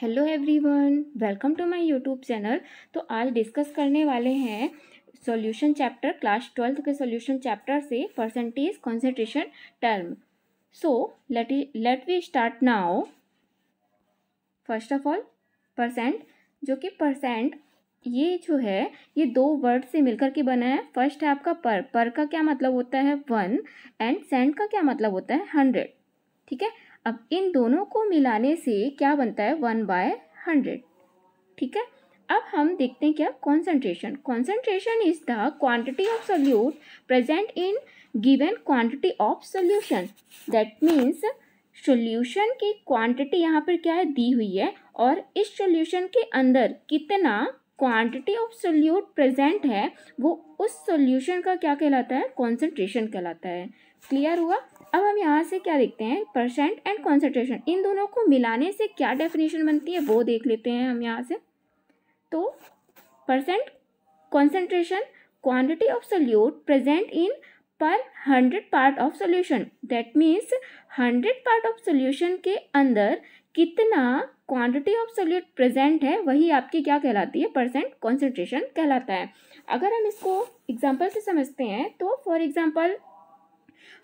Hello everyone, welcome to my YouTube channel. तो आज discuss करने वाले हैं सॉल्यूशन चैप्टर, क्लास 12 के सॉल्यूशन चैप्टर से percentage concentration term. So let we start now. First of all percent, जो कि परसेंट ये जो है ये दो वर्ड से मिलकर के बना है। फर्स्ट है आपका पर का क्या मतलब होता है 1 एंड सेंट का क्या मतलब होता है 100। ठीक है, अब इन दोनों को मिलाने से क्या बनता है 1/100। ठीक है, अब हम देखते हैं क्या concentration. Concentration is the quantity of solute present in given quantity of solution. That means solution की क्वांटिटी यहाँ पर क्या है दी हुई है, और इस सोल्यूशन के अंदर कितना क्वांटिटी ऑफ सोल्यूट प्रेजेंट है वो उस सोल्यूशन का क्या कहलाता है, कॉन्सेंट्रेशन कहलाता है। क्लियर हुआ। अब हम यहाँ से क्या देखते हैं, परसेंट एंड कॉन्सेंट्रेशन, इन दोनों को मिलाने से क्या डेफिनेशन बनती है वो देख लेते हैं हम यहाँ से। तो percent concentration, quantity of solute present in पर 100 part of solution. That means 100 part of solution के अंदर कितना क्वांटिटी ऑफ सोल्यूट प्रेजेंट है वही आपकी क्या कहलाती है, परसेंट कॉन्सेंट्रेशन कहलाता है। अगर हम इसको एग्जाम्पल से समझते हैं तो फॉर एग्जाम्पल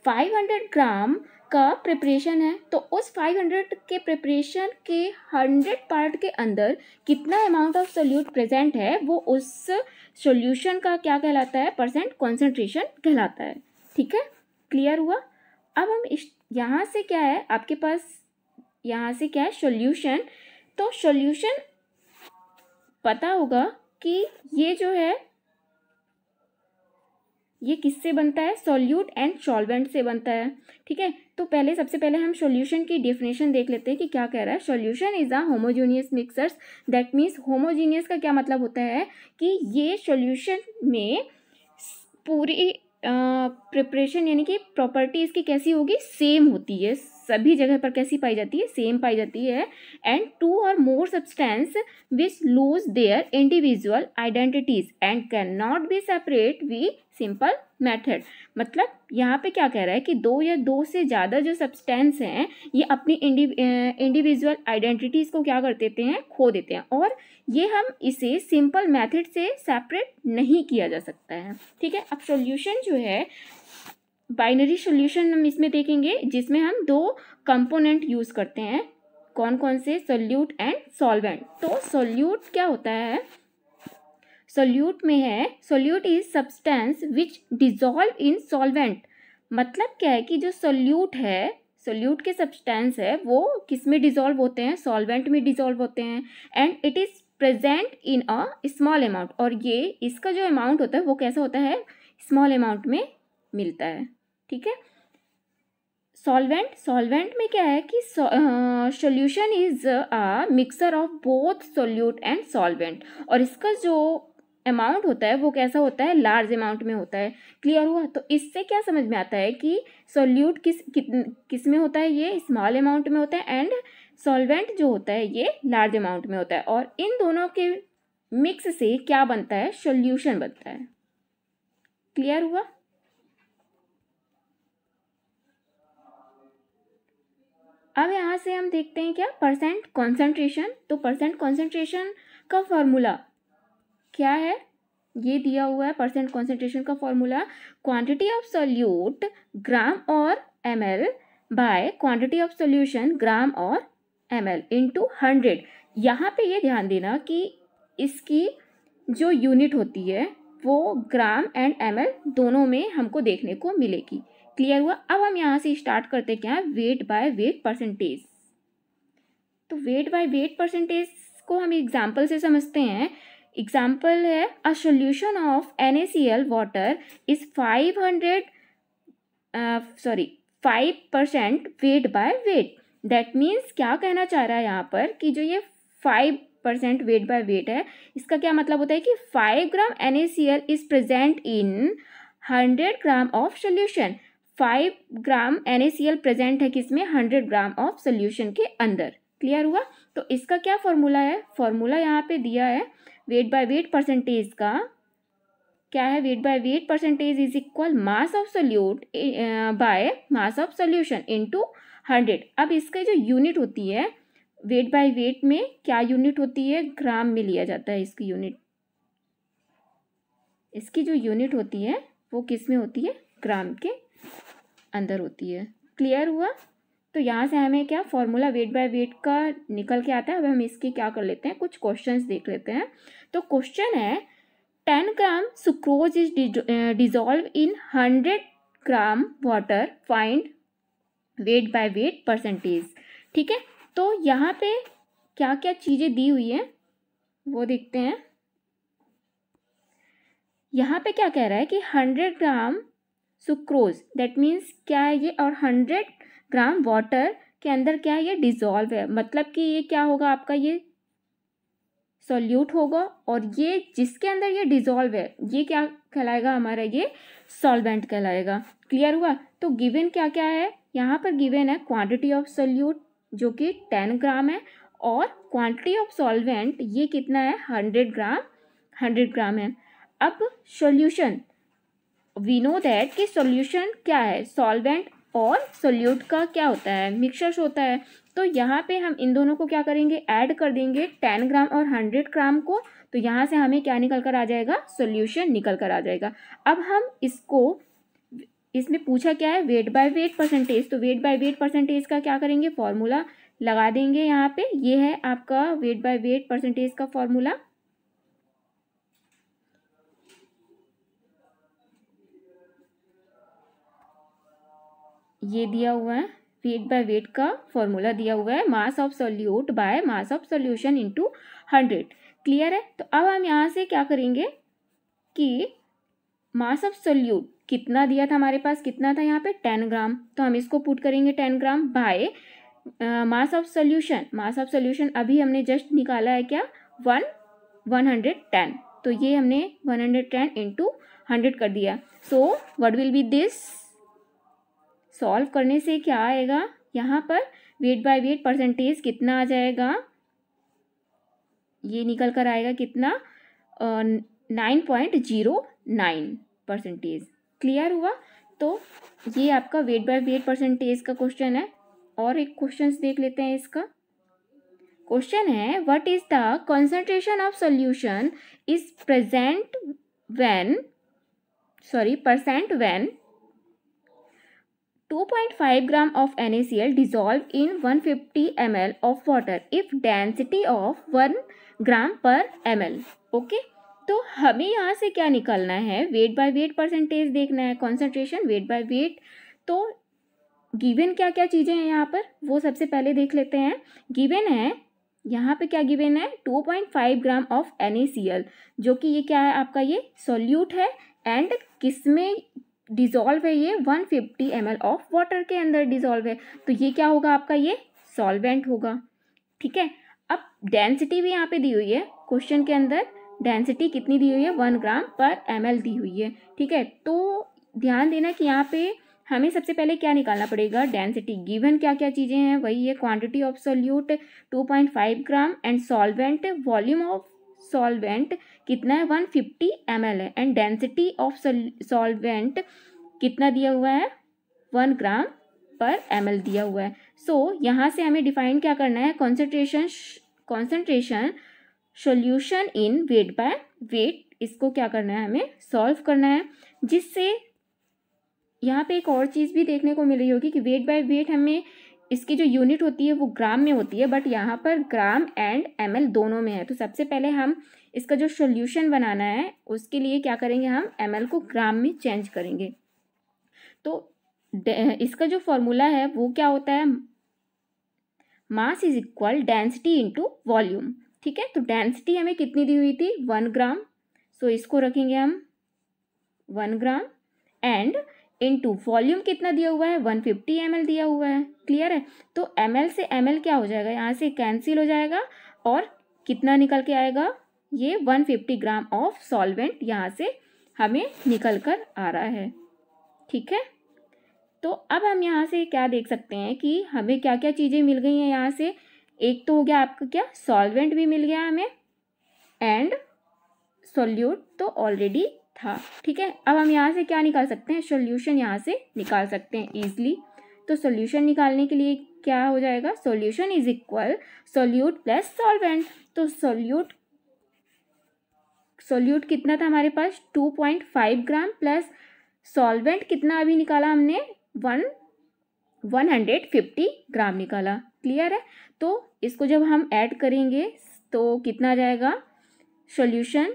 500 ग्राम का प्रिपरेशन है, तो उस 500 के प्रिपरेशन के 100 पार्ट के अंदर कितना अमाउंट ऑफ सोल्यूट प्रेजेंट है वो उस सॉल्यूशन का क्या कहलाता है, परसेंट कॉन्सेंट्रेशन कहलाता है। ठीक है, क्लियर हुआ। अब हम इस यहाँ से क्या है आपके पास, यहाँ से क्या है सॉल्यूशन। तो सॉल्यूशन पता होगा कि ये जो है ये किससे बनता है, सॉल्यूट एंड सॉल्वेंट से बनता है। ठीक है, तो सबसे पहले हम सॉल्यूशन की डेफिनेशन देख लेते हैं कि क्या कह रहा है। Solution is a homogeneous mixers. That means homogeneous का क्या मतलब होता है कि ये सॉल्यूशन में पूरी प्रिपरेशन यानी कि प्रॉपर्टी इसकी कैसी होगी, सेम होती है, सभी जगह पर कैसी पाई जाती है, सेम पाई जाती है। एंड 2 और more substance which lose their individual identities and can not be separate with simple method. मतलब यहाँ पे क्या कह रहा है कि 2 या 2 से ज़्यादा जो सब्सटेंस हैं ये अपनी इंडिविजुअल आइडेंटिटीज़ को क्या कर देते हैं, खो देते हैं, और ये हम इसे सिंपल मेथड से सेपरेट नहीं किया जा सकता है। ठीक है, अब सॉल्यूशन जो है बाइनरी सॉल्यूशन हम इसमें देखेंगे जिसमें हम 2 कंपोनेंट यूज़ करते हैं। कौन कौन से, सोल्यूट एंड सॉल्वेंट। तो सोल्यूट क्या होता है, सोल्यूट में है solute is substance which dissolve in solvent. मतलब क्या है कि जो सोल्यूट है, सोल्यूट के सब्सटेंस है वो किस में डिजॉल्व होते हैं, सॉल्वेंट में डिजॉल्व होते हैं। And it is present in a small amount, और ये इसका जो अमाउंट होता है वो कैसा होता है, स्मॉल अमाउंट में मिलता है। ठीक है, सॉल्वेंट में क्या है कि solution is a mixer of both solute and solvent, और इसका जो अमाउंट होता है वो कैसा होता है, लार्ज अमाउंट में होता है। क्लियर हुआ। तो इससे क्या समझ में आता है कि सोल्यूट किस में होता है, ये स्मॉल अमाउंट में होता है, एंड सॉल्वेंट जो होता है ये लार्ज अमाउंट में होता है, और इन दोनों के मिक्स से क्या बनता है, सॉल्यूशन बनता है। क्लियर हुआ। अब यहाँ से हम देखते हैं क्या, परसेंट कॉन्सेंट्रेशन। तो परसेंट कॉन्सेंट्रेशन का फॉर्मूला क्या है, ये दिया हुआ है। परसेंट कॉन्सेंट्रेशन का formula quantity of solute gram और ml by quantity of solution gram और ml इंटू 100। यहाँ पे ये ध्यान देना कि इसकी जो यूनिट होती है वो ग्राम एंड ml दोनों में हमको देखने को मिलेगी। क्लियर हुआ। अब हम यहाँ से स्टार्ट करते क्या है, वेट बाय वेट परसेंटेज। तो वेट बाय वेट परसेंटेज को हम एग्जाम्पल से समझते हैं। एग्जाम्पल है a solution of NaCl water is 5% wait by wait. That means क्या कहना चाह रहा है यहाँ पर कि जो ये 5% वेट बाय वेट है, इसका क्या मतलब होता है कि 5 ग्राम NaCl is present in 100 gram of solution. 5 gram NaCl present है किसमें, 100 ग्राम ऑफ सोल्यूशन के अंदर। क्लियर हुआ। तो इसका क्या फॉर्मूला है, फॉर्मूला यहाँ पे दिया है वेट बाय वेट परसेंटेज का। क्या है, wait by weight percentage is equal mass of solute by mass of solution into 100। अब इसका जो यूनिट होती है वेट बाय वेट में क्या यूनिट होती है, ग्राम में लिया जाता है इसकी यूनिट। इसकी जो यूनिट होती है वो किस में होती है, ग्राम के अंदर होती है। क्लियर हुआ। तो यहाँ से हमें क्या फॉर्मूला वेट बाय वेट का निकल के आता है। अब हम इसके क्या कर लेते हैं, कुछ क्वेश्चंस देख लेते हैं। तो क्वेश्चन है 10 gram sucrose is dissolve in 100 gram water, find weight by weight percentage. ठीक है, तो यहाँ पे क्या क्या चीज़ें दी हुई हैं वो देखते हैं। यहाँ पे क्या कह रहा है कि 100 ग्राम सुक्रोज, दैट मीन्स क्या है ये, और 100 ग्राम वाटर के अंदर क्या है, ये डिजॉल्व है। मतलब कि ये क्या होगा आपका, ये सॉल्यूट होगा, और ये जिसके अंदर ये डिजॉल्व है ये क्या कहलाएगा हमारा, ये सॉल्वेंट कहलाएगा। क्लियर हुआ। तो गिवन क्या क्या है, यहाँ पर गिवन है क्वांटिटी ऑफ सॉल्यूट जो कि 10 ग्राम है, और क्वांटिटी ऑफ सॉल्वेंट ये कितना है, 100 ग्राम है। अब सॉल्यूशन, वी नो दैट कि सॉल्यूशन क्या है, सॉल्वेंट और सोल्यूट का क्या होता है, मिक्सचर्स होता है। तो यहाँ पे हम इन दोनों को क्या करेंगे, ऐड कर देंगे 10 ग्राम और 100 ग्राम को। तो यहाँ से हमें क्या निकल कर आ जाएगा, सॉल्यूशन निकल कर आ जाएगा। अब हम इसको, इसमें पूछा क्या है, वेट बाय वेट परसेंटेज। तो वेट बाय वेट परसेंटेज का क्या करेंगे, फॉर्मूला लगा देंगे यहाँ पे। ये है आपका वेट बाय वेट परसेंटेज का फॉर्मूला। ये दिया हुआ है, वेट बाय वेट का फॉर्मूला दिया हुआ है, mass of solute by mass of solution into 100। Clear है। तो अब हम यहाँ से क्या करेंगे कि मास ऑफ सोल्यूट कितना दिया था हमारे पास, कितना था यहाँ पे 10 ग्राम, तो हम इसको पुट करेंगे 10 ग्राम by mass of solution. Mass of solution अभी हमने जस्ट निकाला है क्या, 110। तो ये हमने 110 इंटू 100 कर दिया। सो what will be this, solve करने से क्या आएगा, यहाँ पर वेट बाय वेट परसेंटेज कितना आ जाएगा, ये निकल कर आएगा कितना, 9.09%। क्लियर हुआ। तो ये आपका वेट बाय वेट परसेंटेज का क्वेश्चन है। और एक क्वेश्चन देख लेते हैं इसका। क्वेश्चन है what is the concentration of solution is present when, percent when 2.5 gram of NaCl dissolved in 150 ml of water if density of 1 gram per ml। Okay, तो हमें यहाँ से क्या निकालना है, वेट बाय वेट परसेंटेज देखना है, कॉन्सेंट्रेशन वेट बाय वेट। तो गिवन क्या क्या चीज़ें हैं यहाँ पर, वो सबसे पहले देख लेते हैं। गिवन है यहाँ पे क्या गिवन है, 2.5 ग्राम ऑफ NaCl, जो कि ये क्या है आपका, ये सॉल्यूट है, एंड किसमें डिजॉल्व है, ये 150 ml ऑफ वाटर के अंदर डिजॉल्व है। तो ये क्या होगा आपका, ये सॉल्वेंट होगा। ठीक है। अब डेंसिटी भी यहाँ पे दी हुई है क्वेश्चन के अंदर, डेंसिटी कितनी दी हुई है, 1 ग्राम पर ml दी हुई है। ठीक है, तो ध्यान देना कि यहाँ पे हमें सबसे पहले क्या निकालना पड़ेगा, डेंसिटी। गिवन क्या क्या चीज़ें हैं, वही है quantity of solute 2.5 gram, and solvent, volume of solvent कितना है, 150 ml है, एंड डेंसिटी ऑफ सॉल्वेंट कितना दिया हुआ है, 1 ग्राम पर ml दिया हुआ है। सो यहाँ से हमें डिफाइन क्या करना है, concentration solution in wait by wait, इसको क्या करना है, हमें सॉल्व करना है। जिससे यहाँ पे एक और चीज़ भी देखने को मिल रही होगी कि वेट बाय वेट हमें इसकी जो यूनिट होती है वो ग्राम में होती है, बट यहाँ पर ग्राम एंड ml दोनों में है। तो सबसे पहले हम इसका जो सॉल्यूशन बनाना है उसके लिए क्या करेंगे, हम ml को ग्राम में चेंज करेंगे। तो इसका जो फॉर्मूला है वो क्या होता है, mass is equal density into volume. ठीक है, तो डेंसिटी हमें कितनी दी हुई थी, 1 ग्राम। सो इसको रखेंगे हम 1 ग्राम, एंड इनटू वॉल्यूम कितना दिया हुआ है, 150 ml दिया हुआ है। क्लियर है। तो ml से ml क्या हो जाएगा, यहाँ से कैंसिल हो जाएगा, और कितना निकल के आएगा, ये 150 ग्राम ऑफ सॉल्वेंट यहाँ से हमें निकल कर आ रहा है। ठीक है, तो अब हम यहाँ से क्या देख सकते हैं कि हमें क्या क्या चीज़ें मिल गई हैं यहाँ से। एक तो हो गया आपका क्या, सॉल्वेंट भी मिल गया हमें, एंड सोल्यूट तो ऑलरेडी था। ठीक है, अब हम यहाँ से क्या निकाल सकते हैं, सॉल्यूशन यहाँ से निकाल सकते हैं ईजिली। तो सॉल्यूशन निकालने के लिए क्या हो जाएगा, solution is equal solute plus solvent. तो सोल्यूट कितना था हमारे पास 2.5 ग्राम प्लस सॉल्वेंट कितना अभी निकाला हमने 150 ग्राम निकाला। क्लियर है। तो इसको जब हम ऐड करेंगे तो कितना आ जाएगा, सॉल्यूशन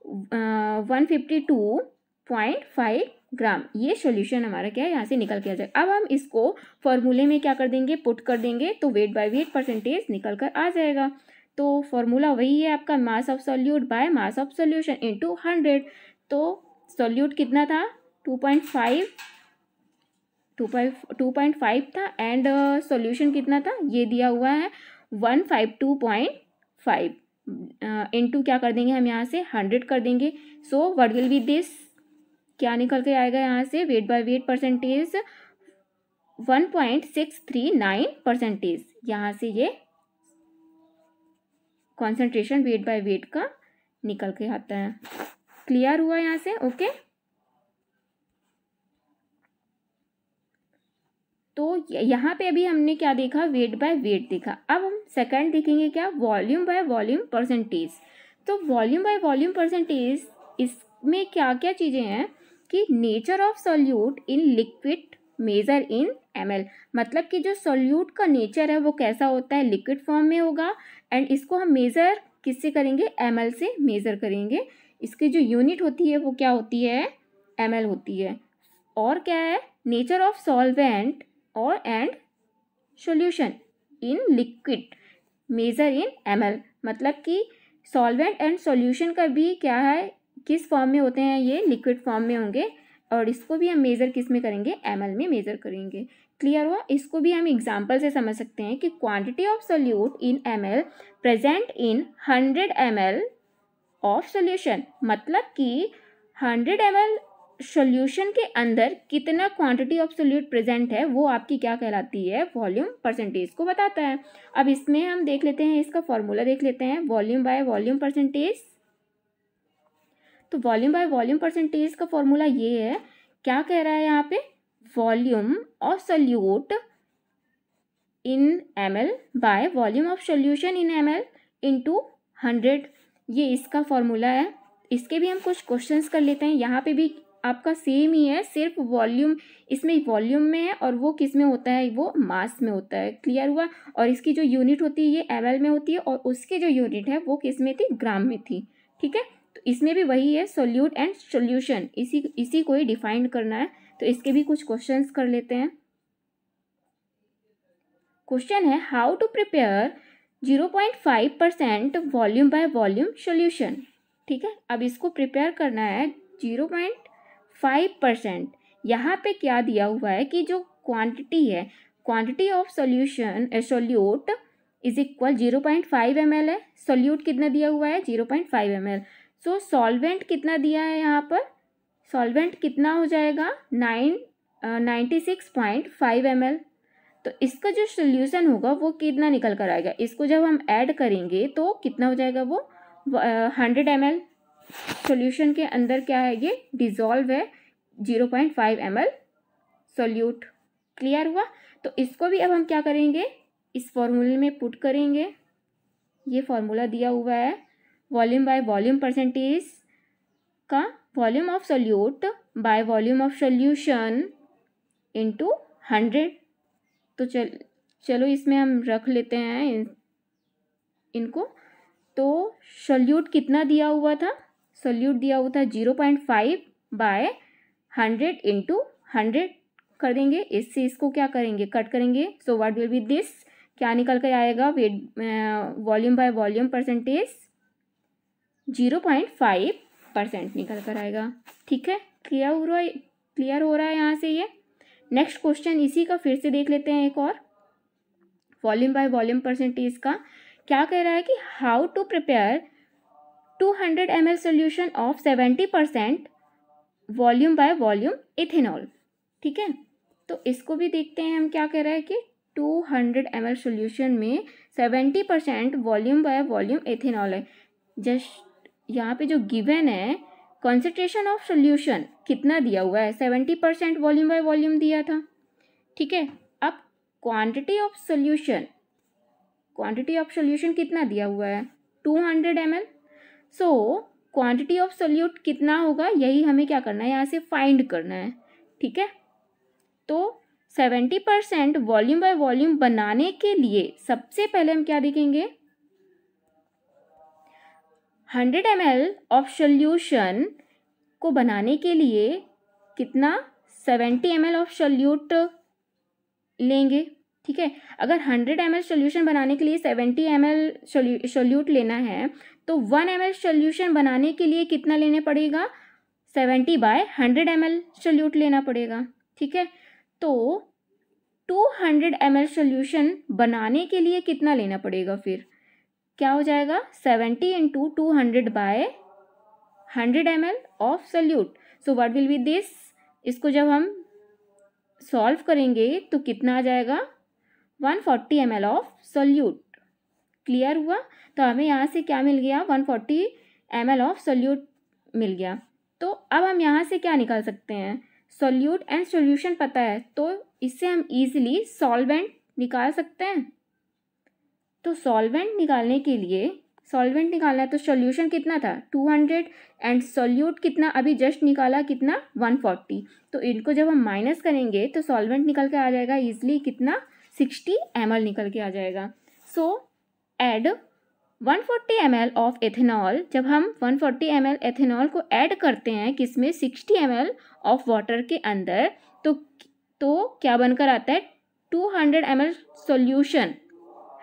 152.5 ग्राम। ये सॉल्यूशन हमारा क्या है, यहाँ से निकल के आ जाएगा। अब हम इसको फॉर्मूले में क्या कर देंगे, पुट कर देंगे, तो वेट बाय वेट परसेंटेज निकल कर आ जाएगा। तो फॉर्मूला वही है आपका, mass of solute by mass of solution into 100। तो सॉल्यूट कितना था 2.5 था एंड सॉल्यूशन कितना था, ये दिया हुआ है 152.5 इनटू क्या कर देंगे हम यहाँ से 100 कर देंगे। सो व्हाट विल बी दिस, क्या निकल के आएगा यहाँ से, वेट बाय वेट परसेंटेज 1.639%। यहाँ से ये कॉन्सेंट्रेशन वेट बाय वेट का निकल के आता है। क्लियर हुआ यहाँ से, ओके। तो यहाँ पे अभी हमने क्या देखा, वेट बाय वेट देखा। अब हम सेकंड देखेंगे क्या, वॉल्यूम बाय वॉल्यूम परसेंटेज। तो वॉल्यूम बाय वॉल्यूम परसेंटेज, इसमें क्या क्या चीज़ें हैं कि nature of solute in liquid measure in ml, मतलब कि जो सॉल्यूट का नेचर है वो कैसा होता है, लिक्विड फॉर्म में होगा एंड इसको हम मेज़र किससे करेंगे, ml से मेज़र करेंगे। इसकी जो यूनिट होती है वो क्या होती है, ml होती है। और क्या है, नेचर ऑफ सॉल्वेंट और and solution in liquid measure in ml, मतलब कि सॉल्वेंट एंड सॉल्यूशन का भी क्या है, किस फॉर्म में होते हैं, ये लिक्विड फॉर्म में होंगे और इसको भी हम मेज़र किस में करेंगे, ml में मेज़र करेंगे। क्लियर हुआ। इसको भी हम एग्जांपल से समझ सकते हैं कि quantity of solute in ml present in 100 ml of solution, मतलब कि 100 ml सॉल्यूशन के अंदर कितना क्वांटिटी ऑफ सोल्यूट प्रेजेंट है वो आपकी क्या कहलाती है, वॉल्यूम परसेंटेज को बताता है। अब इसमें हम देख लेते हैं, इसका फॉर्मूला देख लेते हैं, वॉल्यूम बाय वॉल्यूम परसेंटेज। तो वॉल्यूम बाय वॉल्यूम परसेंटेज का फॉर्मूला ये है, क्या कह रहा है यहाँ पे, volume of solute in ml bye volume of solution in ml into 100, ये इसका फॉर्मूला है। इसके भी हम कुछ क्वेश्चंस कर लेते हैं। यहाँ पे भी आपका सेम ही है, सिर्फ वॉल्यूम इसमें वॉल्यूम में है और वो किस में होता है, वो मास में होता है। क्लियर हुआ। और इसकी जो यूनिट होती है ये ml में होती है और उसकी जो यूनिट है वो किस में थी, ग्राम में थी। ठीक है। तो इसमें भी वही है, सोल्यूट एंड सोल्यूशन, इसी को ही डिफाइन करना है। तो इसके भी कुछ क्वेश्चंस कर लेते हैं। क्वेश्चन है, how to prepare 0.5% volume by volume solution. ठीक है। अब इसको प्रिपेयर करना है 0.5%। यहाँ पे क्या दिया हुआ है कि जो क्वांटिटी है, quantity of solution solute is equal 0.5 ml है। सोल्यूट कितना दिया हुआ है, 0.5 ml। सो सॉल्वेंट कितना दिया है यहाँ पर, सॉल्वेंट कितना हो जाएगा 96.5 ml। तो इसका जो सोल्यूशन होगा वो कितना निकल कर आएगा, इसको जब हम ऐड करेंगे तो कितना हो जाएगा, वो 100 ml। सोल्यूशन के अंदर क्या है, ये डिज़ोल्व है 0.5 ml सोल्यूट। क्लियर हुआ। तो इसको भी अब हम क्या करेंगे, इस फॉर्मूले में पुट करेंगे। ये फॉर्मूला दिया हुआ है, वॉल्यूम बाय वॉल्यूम परसेंटेज का, volume of solute bye volume of solution into 100। तो चलो इसमें हम रख लेते हैं इनको। तो सोल्यूट कितना दिया हुआ था, सोल्यूट दिया हुआ था 0.5 बाय 100 इंटू 100 कर देंगे। इससे इसको क्या करेंगे, कट करेंगे। So what will be this, क्या निकल कर आएगा, weight volume by volume percentage 0.5% निकल कर आएगा। ठीक है। क्लियर हो रहा है यहाँ से ये। नेक्स्ट क्वेश्चन इसी का फिर से देख लेते हैं एक और, वॉल्यूम बाय वॉल्यूम परसेंटेज का। क्या कह रहा है कि how to prepare 200 ml solution of 70% volume by volume ethanol. ठीक है। तो इसको भी देखते हैं हम, क्या कह रहा है कि 200 ml सोल्यूशन में 70% वॉल्यूम बाय वॉल्यूम इथेनॉल है। जस्ट यहाँ पे जो गिवन है, कॉन्सेंट्रेशन ऑफ सोल्यूशन कितना दिया हुआ है, 70% वॉल्यूम बाय वॉल्यूम दिया था। ठीक है। अब क्वांटिटी ऑफ सोल्यूशन कितना दिया हुआ है, 200 ml। So quantity of solute कितना होगा, यही हमें क्या करना है, यहाँ से फाइंड करना है। ठीक है, तो 70% वॉल्यूम बाय वॉल्यूम बनाने के लिए सबसे पहले हम क्या देखेंगे, 100 ml ऑफ सोल्यूशन को बनाने के लिए कितना 70 ml ऑफ सोल्यूट लेंगे। ठीक है, अगर 100 ml सोल्यूशन बनाने के लिए 70 ml सोल्यूट लेना है तो 1 ml सोल्यूशन बनाने के लिए कितना लेने पड़ेगा, 70/100 ml सोल्यूट लेना पड़ेगा। ठीक है, तो 200 ml सोल्यूशन बनाने के लिए कितना लेना पड़ेगा, फिर क्या हो जाएगा, 70 × 200/100 ml of solute. So what will be this, इसको जब हम सॉल्व करेंगे तो कितना आ जाएगा, 140 ml ऑफ सोल्यूट। क्लियर हुआ, तो हमें यहाँ से क्या मिल गया, 140 ml ऑफ सोल्यूट मिल गया। तो अब हम यहाँ से क्या निकाल सकते हैं, सोल्यूट एंड सोल्यूशन पता है तो इससे हम इजीली सॉल्वेंट निकाल सकते हैं। तो सॉल्वेंट निकालने के लिए सॉल्वेंट निकालना है तो सोल्यूशन कितना था 200 एंड सोल्यूट कितना अभी जस्ट निकाला, कितना 140। तो इनको जब हम माइनस करेंगे तो सॉल्वेंट निकल के आ जाएगा इजीली, कितना 60 ml निकल के आ जाएगा। सो ऐड 140 ml ऑफ एथेनॉल। जब हम 140 ml एथेनॉल को ऐड करते हैं किसमें, 60 ml ऑफ वाटर के अंदर, तो क्या बनकर आता है, 200 ml सॉल्यूशन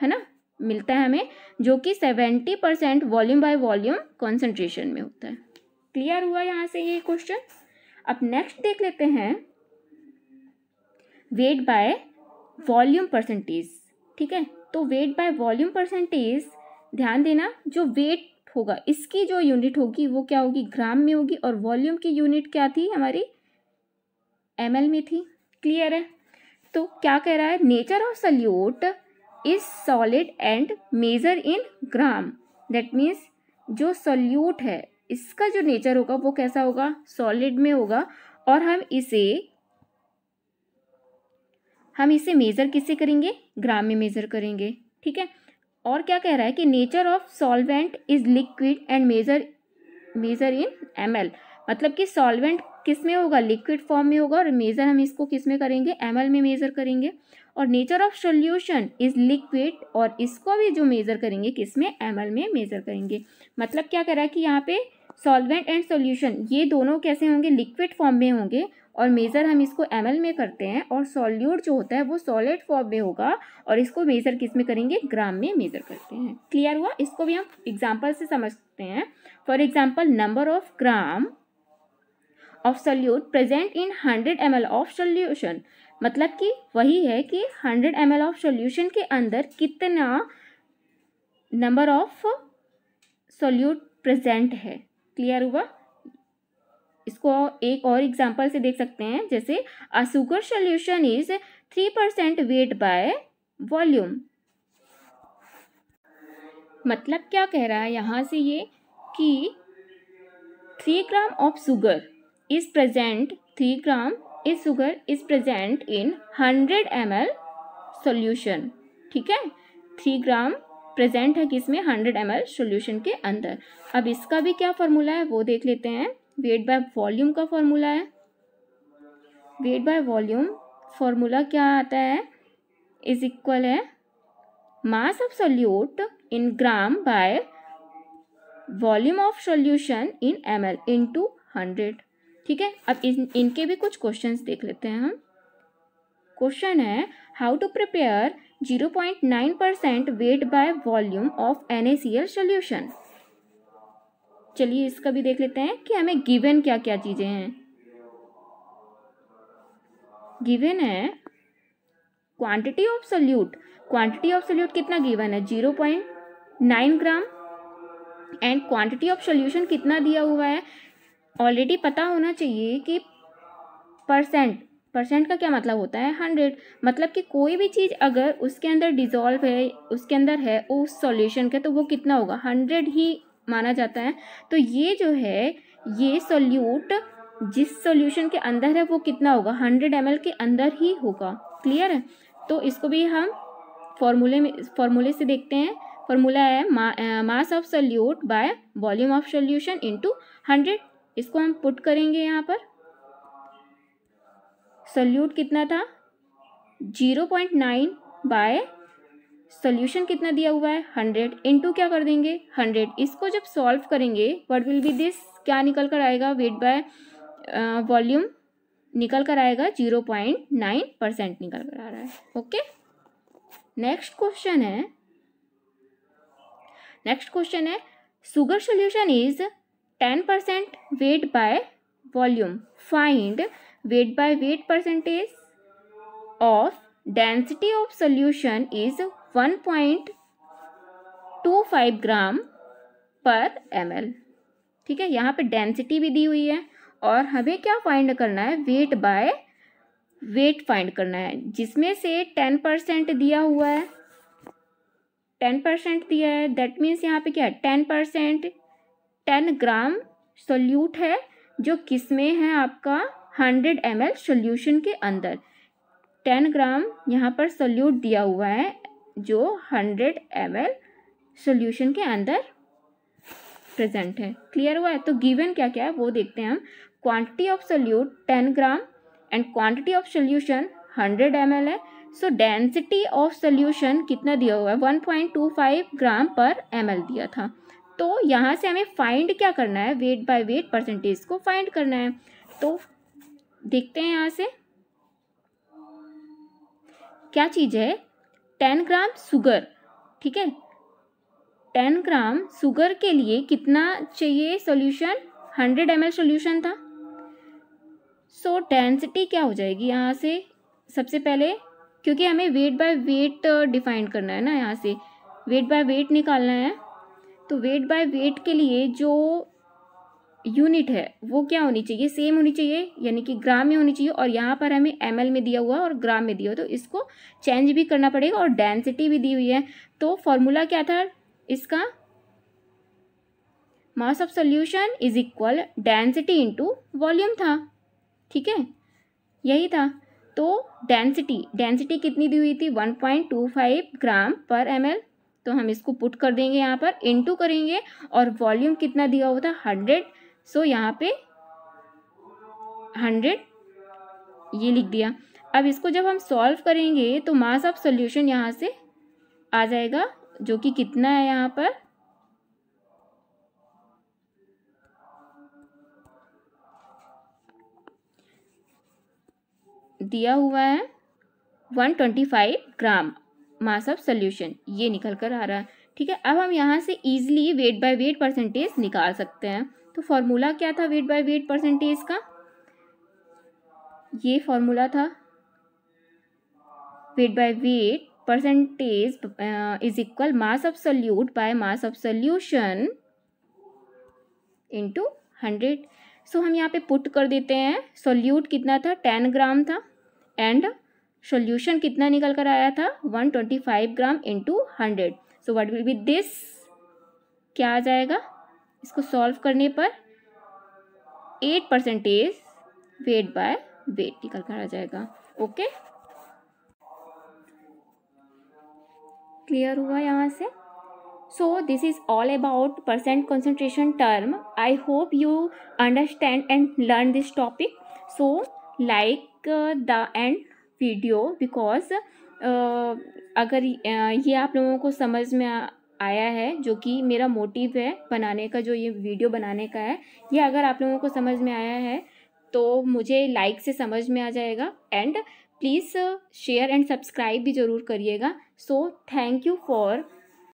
है ना, मिलता है हमें, जो कि 70% वॉल्यूम बाय वॉल्यूम कॉन्सेंट्रेशन में होता है। क्लियर हुआ यहाँ से ये क्वेश्चन। अब नेक्स्ट देख लेते हैं वेट बाय वॉल्यूम परसेंटेज। ठीक है, तो वेट बाय वॉल्यूम परसेंटेज, ध्यान देना जो वेट होगा इसकी जो यूनिट होगी वो क्या होगी, ग्राम में होगी, और वॉल्यूम की यूनिट क्या थी हमारी, ml में थी। क्लियर है, तो क्या कह रहा है, nature of solute is solid and measure in gram. That means जो सोल्यूट है इसका जो नेचर होगा वो कैसा होगा, सॉलिड में होगा, और हम इसे मेजर किससे करेंगे, ग्राम में मेजर करेंगे। ठीक है, और क्या कह रहा है कि nature of solvent is liquid and measure in ml, मतलब कि सॉल्वेंट किस में होगा, लिक्विड फॉर्म में होगा, और मेजर हम इसको किस में करेंगे, ml में मेजर करेंगे। और nature of solution is liquid, और इसको भी जो मेजर करेंगे किस में, ml में मेजर करेंगे। मतलब क्या कह रहा है कि यहाँ पे सॉल्वेंट एंड सोल्यूशन ये दोनों कैसे होंगे, लिक्विड फॉर्म में होंगे, और मेजर हम इसको ml में करते हैं, और सॉल्यूट जो होता है वो सॉलिड फॉर्म में होगा, और इसको मेजर किस में करेंगे, ग्राम में मेजर करते हैं। क्लियर हुआ, इसको भी हम एग्जाम्पल से समझते हैं। For example, number of gram of solute present in 100 ml of solution, मतलब कि वही है कि 100 ml ऑफ सोल्यूशन के अंदर कितना नंबर ऑफ सोल्यूट प्रेजेंट है। क्लियर हुआ, इसको एक और एग्जांपल से देख सकते हैं, जैसे a sugar solution is 3% weight by volume. मतलब क्या कह रहा है यहाँ से ये कि 3 gram of sugar is present, 3 ग्राम इस sugar is present in 100 ml solution. ठीक है, 3 ग्राम प्रेजेंट है किसमें, 100 ml सोल्यूशन के अंदर। अब इसका भी क्या फॉर्मूला है वो देख लेते हैं। वेट बाय वॉल्यूम का फॉर्मूला है, वेट बाय वॉल्यूम फॉर्मूला क्या आता है, इज इक्वल है mass of solute in gram bye volume of solution in ml into 100। ठीक है, अब इनके भी कुछ क्वेश्चंस देख लेते हैं हम। क्वेश्चन है, how to prepare 0.9% weight by volume of NaCl solution. चलिए इसका भी देख लेते हैं कि हमें गिवन क्या क्या चीजें हैं। गिवन है quantity of solute, quantity of solute कितना गिवन है, 0.9 ग्राम, एंड क्वांटिटी ऑफ सोल्यूशन कितना दिया हुआ है, ऑलरेडी पता होना चाहिए कि परसेंट का क्या मतलब होता है, 100। मतलब कि कोई भी चीज़ अगर उसके अंदर डिजॉल्व है, उसके अंदर है उस सॉल्यूशन के, तो वो कितना होगा, 100 ही माना जाता है। तो ये जो है ये सोल्यूट जिस सॉल्यूशन के अंदर है वो कितना होगा, 100 ml के अंदर ही होगा। क्लियर है। तो इसको भी हम फॉर्मूले से देखते हैं। फॉर्मूला है mass of solute bye volume of solution into 100। इसको हम पुट करेंगे यहाँ पर। सोल्यूट कितना था 0.9 बाय सोल्यूशन कितना दिया हुआ है 100 इनटू क्या कर देंगे 100। इसको जब सॉल्व करेंगे व्हाट विल बी दिस, क्या निकल कर आएगा, वेट बाय वॉल्यूम निकल कर आएगा 0.9% निकल कर आ रहा है। ओके, नेक्स्ट क्वेश्चन है sugar solution is 10% wait by volume, find weight by weight percentage of density of solution is 1.25 ग्राम पर ml। ठीक है, यहाँ पे डेंसिटी भी दी हुई है और हमें क्या फाइंड करना है, वेट बाय वेट फाइंड करना है, जिसमें से 10% दिया हुआ है, 10% दिया है। दैट मीन्स यहाँ पे क्या है 10%, 10 ग्राम सोल्यूट है जो किस में है आपका 100 ml सोल्यूशन के अंदर। 10 ग्राम यहाँ पर सोल्यूट दिया हुआ है जो 100 ml सोल्यूशन के अंदर प्रेजेंट है। क्लियर हुआ है। तो गिवन क्या क्या है वो देखते हैं हम। Quantity of solute 10 gram and quantity of solution 100 ml है। सो डेंसिटी ऑफ सोल्यूशन कितना दिया हुआ है 1.25 ग्राम पर ml दिया था। तो यहाँ से हमें फाइंड क्या करना है, वेट बाय वेट परसेंटेज को फाइंड करना है। तो देखते हैं यहाँ से क्या चीज़ है, 10 ग्राम शुगर। ठीक है, 10 ग्राम शुगर के लिए कितना चाहिए सॉल्यूशन, 100 ml सॉल्यूशन था। सो डेंसिटी क्या हो जाएगी यहाँ से, सबसे पहले क्योंकि हमें वेट बाय वेट डिफाइन करना है ना, यहाँ से वेट बाय वेट निकालना है। तो वेट बाय वेट के लिए जो यूनिट है वो क्या होनी चाहिए, सेम होनी चाहिए, यानी कि ग्राम में होनी चाहिए। और यहाँ पर हमें ml में दिया हुआ है और ग्राम में दिया हुआ, तो इसको चेंज भी करना पड़ेगा और डेंसिटी भी दी हुई है। तो फॉर्मूला क्या था इसका, mass of solution is equal density into volume था। ठीक है, यही था। तो डेंसिटी कितनी दी हुई थी 1.25 ग्राम पर ml। तो हम इसको पुट कर देंगे यहाँ पर, इनटू करेंगे, और वॉल्यूम कितना दिया हुआ था 100। सो यहाँ पे 100 ये लिख दिया। अब इसको जब हम सॉल्व करेंगे तो मास ऑफ सोल्यूशन यहाँ से आ जाएगा, जो कि कितना है यहाँ पर दिया हुआ है 125 ग्राम मास ऑफ सोल्यूशन, ये निकल कर आ रहा है। ठीक है, अब हम यहाँ से easily wait by weight percentage निकाल सकते हैं। तो फॉर्मूला क्या था वेट बाय वेट परसेंटेज का, ये फॉर्मूला था wait by weight percentage is equal mass of solute by mass of solution into 100। सो हम यहाँ पे पुट कर देते हैं, सोल्यूट कितना था 10 ग्राम था एंड सोल्यूशन कितना निकल कर आया था 125 gram into 100। So what will be this, क्या आ जाएगा, इसको सॉल्व करने पर 8% वेट बाय वेट निकल कर आ जाएगा। ओके, क्लियर हुआ यहाँ से। So this is all about percent concentration term. I hope you understand and learn this topic. So like the end video because अगर ये आप लोगों को समझ में आया है, जो कि मेरा मोटिव है बनाने का, जो ये वीडियो बनाने का है, ये अगर आप लोगों को समझ में आया है तो मुझे लाइक से समझ में आ जाएगा। And please share and subscribe भी ज़रूर करिएगा। So thank you for